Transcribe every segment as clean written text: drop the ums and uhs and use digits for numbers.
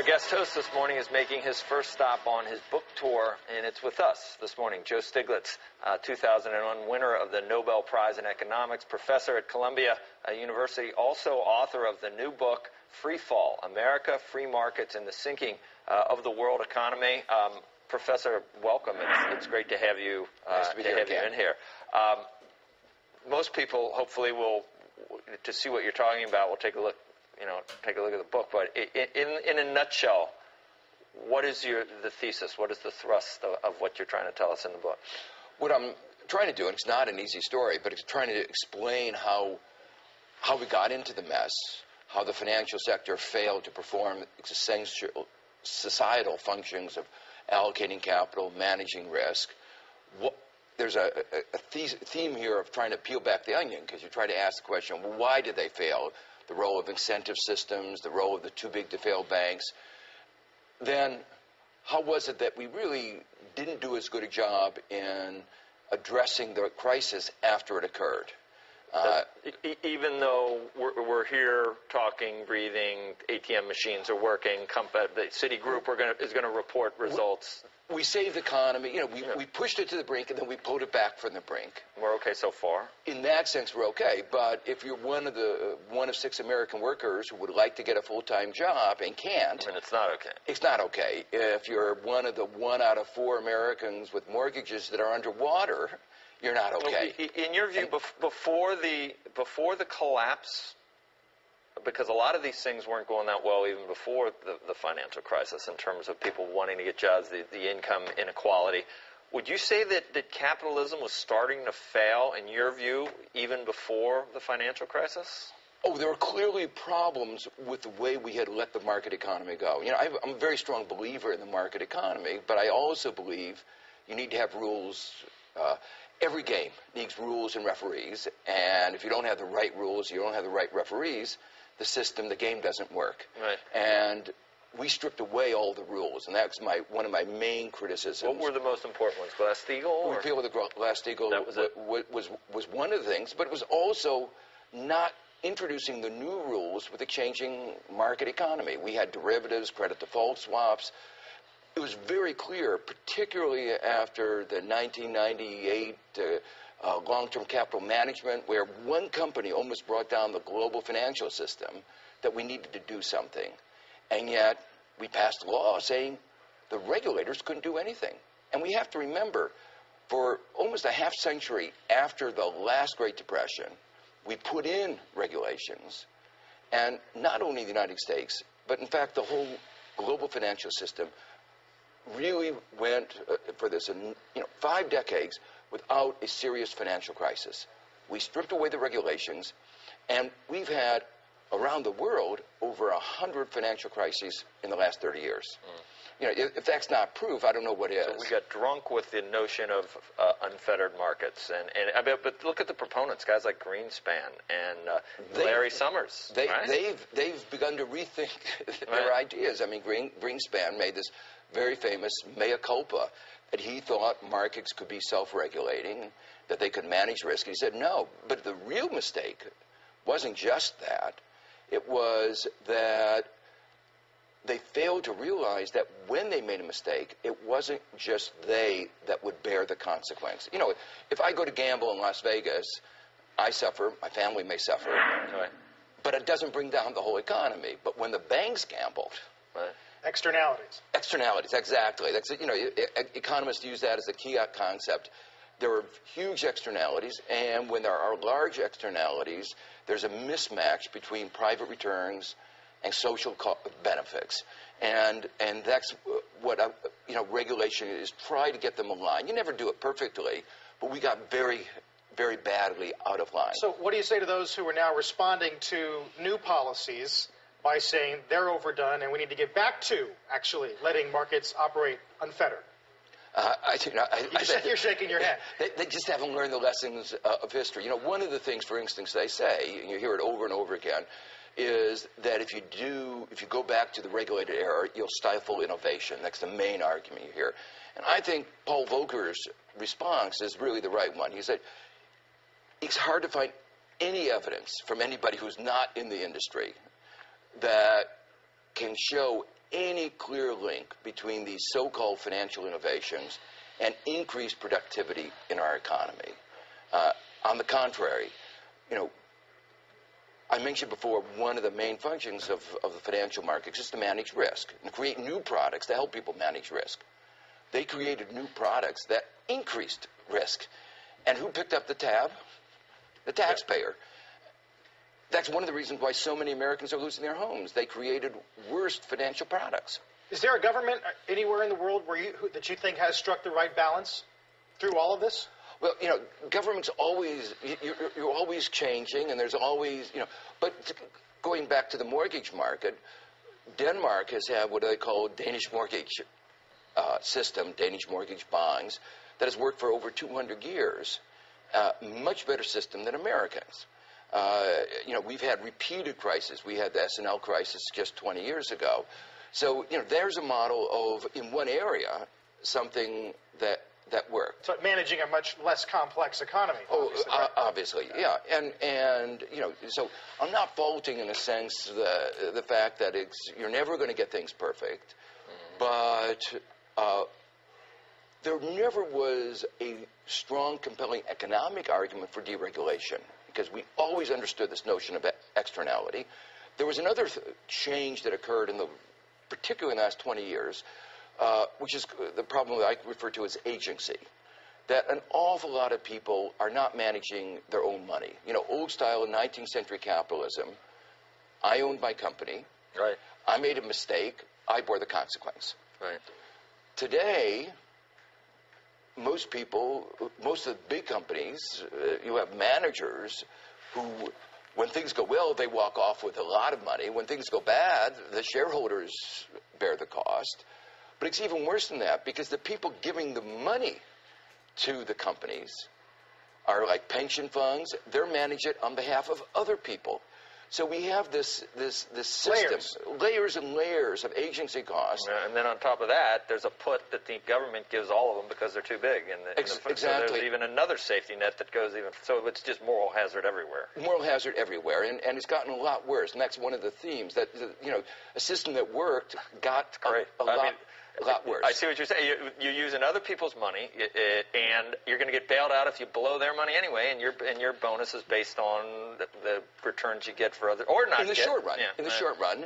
Our guest host this morning is making his first stop on his book tour, and it's with us this morning. Joe Stiglitz, 2001 winner of the Nobel Prize in Economics, professor at Columbia University, also author of the new book, Free Fall, America, Free Markets, and the Sinking of the World Economy. Professor, welcome. It's great to have you, in here. Most people, hopefully, will, to see what you're talking about, will take a look. Take a look at the book. But in a nutshell, what is the thesis? What is the thrust of what you're trying to tell us in the book? What I'm trying to do, and it's not an easy story, but it's trying to explain how we got into the mess, how the financial sector failed to perform essential societal functions of allocating capital, managing risk. There's a theme here of trying to peel back the onion, because you try to ask the question, well, why did they fail? The role of incentive systems, the role of the too-big-to-fail banks. Then how was it that we really didn't do as good a job in addressing the crisis after it occurred? Even though we're here talking, breathing, ATM machines are working, the Citigroup is going to report results. We saved the economy. We pushed it to the brink, and then we pulled it back from the brink. We're okay so far. In that sense, we're okay. But if you're one of 6 American workers who would like to get a full-time job and can't, it's not okay. It's not okay. If you're one of the 1 out of 4 Americans with mortgages that are underwater, you're not okay. In your view, before the collapse, because a lot of these things weren't going that well even before the financial crisis in terms of people wanting to get jobs, the income inequality, would you say that capitalism was starting to fail, in your view, even before the financial crisis? Oh, there were clearly problems with the way we had let the market economy go. I'm a very strong believer in the market economy, but I also believe you need to have rules. Every game needs rules and referees, and if you don't have the right rules, you don't have the right referees, the game doesn't work. Right. And we stripped away all the rules, and that's one of my main criticisms. What were the most important ones? Glass-Steagall? Repeal of the Glass-Steagall was one of the things, but it was also not introducing the new rules with the changing market economy. We had derivatives, credit default swaps. It was very clear, particularly after the 1998 long-term capital management, where one company almost brought down the global financial system, that we needed to do something. And yet, we passed a law saying the regulators couldn't do anything. And we have to remember, for almost a half century after the last Great Depression, we put in regulations. And not only the United States, but in fact the whole global financial system really went for this 5 decades without a serious financial crisis. We stripped away the regulations, and we've had, around the world, over 100 financial crises in the last 30 years. If that's not proof, I don't know what is. So we got drunk with the notion of unfettered markets, but look at the proponents, guys like Greenspan and Larry Summers. They've begun to rethink their ideas. I mean, Greenspan made this very famous mea culpa, that he thought markets could be self-regulating, that they could manage risk. He said no, but the real mistake wasn't just that. It was that they failed to realize that when they made a mistake, it wasn't just they that would bear the consequence. If I go to gamble in Las Vegas, I suffer, my family may suffer, right, but it doesn't bring down the whole economy. But when the banks gambled, right. Externalities, exactly. That's economists use that as a key concept. There are huge externalities, and when there are large externalities, there's a mismatch between private returns and social benefits, and that's what regulation is. Try to get them aligned. You never do it perfectly, but we got very, very badly out of line. So, what do you say to those who are now responding to new policies by saying they're overdone and we need to get back to actually letting markets operate unfettered? You're shaking your head. They just haven't learned the lessons of history. One of the things, for instance, they say, and you hear it over and over again, is that if you go back to the regulated era, you'll stifle innovation. That's the main argument you hear. And I think Paul Volcker's response is really the right one. He said, it's hard to find any evidence from anybody who's not in the industry that can show any clear link between these so-called financial innovations and increased productivity in our economy. On the contrary, I mentioned before, one of the main functions of the financial markets is to manage risk and create new products to help people manage risk. They created new products that increased risk. And who picked up the tab? The taxpayer. That's one of the reasons why so many Americans are losing their homes. They created worse financial products. Is there a government anywhere in the world that you think has struck the right balance through all of this? Well, government's always, you're always changing, and there's always, but going back to the mortgage market, Denmark has had what they call Danish mortgage system, Danish mortgage bonds, that has worked for over 200 years. Much better system than Americans. We've had repeated crises. We had the S&L crisis just 20 years ago. So, there's a model of, in one area, something that worked. So managing a much less complex economy. Obviously, yeah. And so I'm not faulting, in a sense, the fact that you're never going to get things perfect. But there never was a strong, compelling economic argument for deregulation, because we always understood this notion of externality. There was another change that occurred particularly in the last 20 years, which is the problem that I refer to as agency. That an awful lot of people are not managing their own money. Old style 19th century capitalism, I owned my company. Right. I made a mistake. I bore the consequence. Right. Today, most of the big companies, you have managers who, when things go well, they walk off with a lot of money. When things go bad, the shareholders bear the cost. But it's even worse than that, because the people giving the money to the companies are like pension funds. They're managing it on behalf of other people. So we have this system, layers and layers of agency costs. And then on top of that, there's a put that the government gives all of them because they're too big. Exactly. So there's even another safety net that goes even. So it's just moral hazard everywhere. Moral hazard everywhere, and it's gotten a lot worse. And that's one of the themes, that a system that worked got a lot worse. I see what you're saying. You're using other people's money, and you're going to get bailed out if you blow their money anyway. And your bonus is based on the returns you get for other, or not. In the short run. In the short run,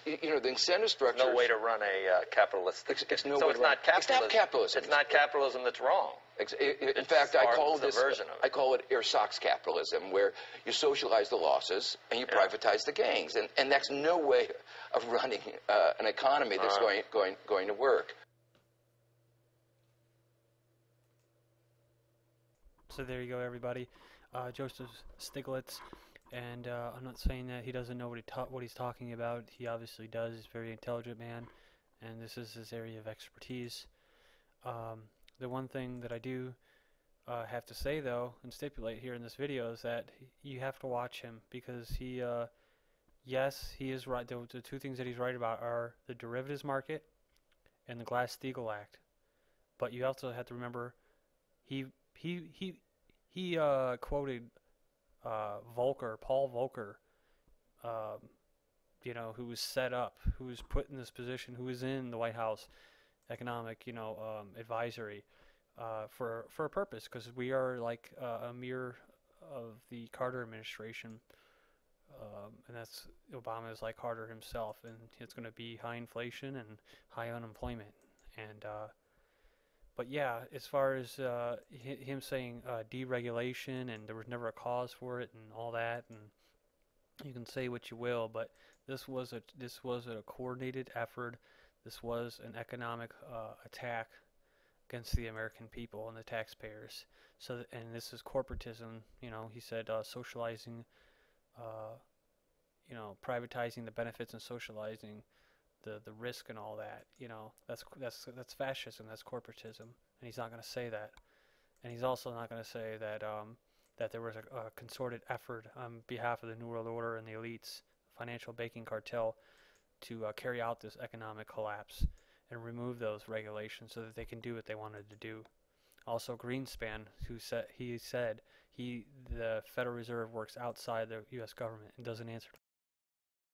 the incentive structure. No way to run a capitalist. It's not capitalism. It's not capitalism. It's not capitalism that's wrong. In fact, I call it ersatz capitalism, where you socialize the losses and you privatize the gains, and that's no way of running an economy that's going to work. So there you go, everybody. Joseph Stiglitz, and I'm not saying that he doesn't know what he's talking about. He obviously does. He's a very intelligent man, and this is his area of expertise. The one thing that I do have to say, though, and stipulate here in this video, is that you have to watch him, because he, yes, he is right. The two things that he's right about are the derivatives market and the Glass-Steagall Act. But you also have to remember, he quoted Paul Volcker, who was set up, who was put in this position, who was in the White House economic, advisory for a purpose, because we are like a mirror of the Carter administration, and that's Obama is like Carter himself, and it's going to be high inflation and high unemployment, and but yeah, as far as him saying deregulation and there was never a cause for it and all that, and you can say what you will, but this was a coordinated effort. This was an economic attack against the American people and the taxpayers. And this is corporatism. He said socializing, privatizing the benefits and socializing the risk and all that. That's fascism. That's corporatism. And he's not going to say that. And he's also not going to say that that there was a concerted effort on behalf of the New World Order and the elites, financial banking cartel, to carry out this economic collapse and remove those regulations so that they can do what they wanted to do. Also, Greenspan, who said the Federal Reserve works outside the U.S. government and doesn't answer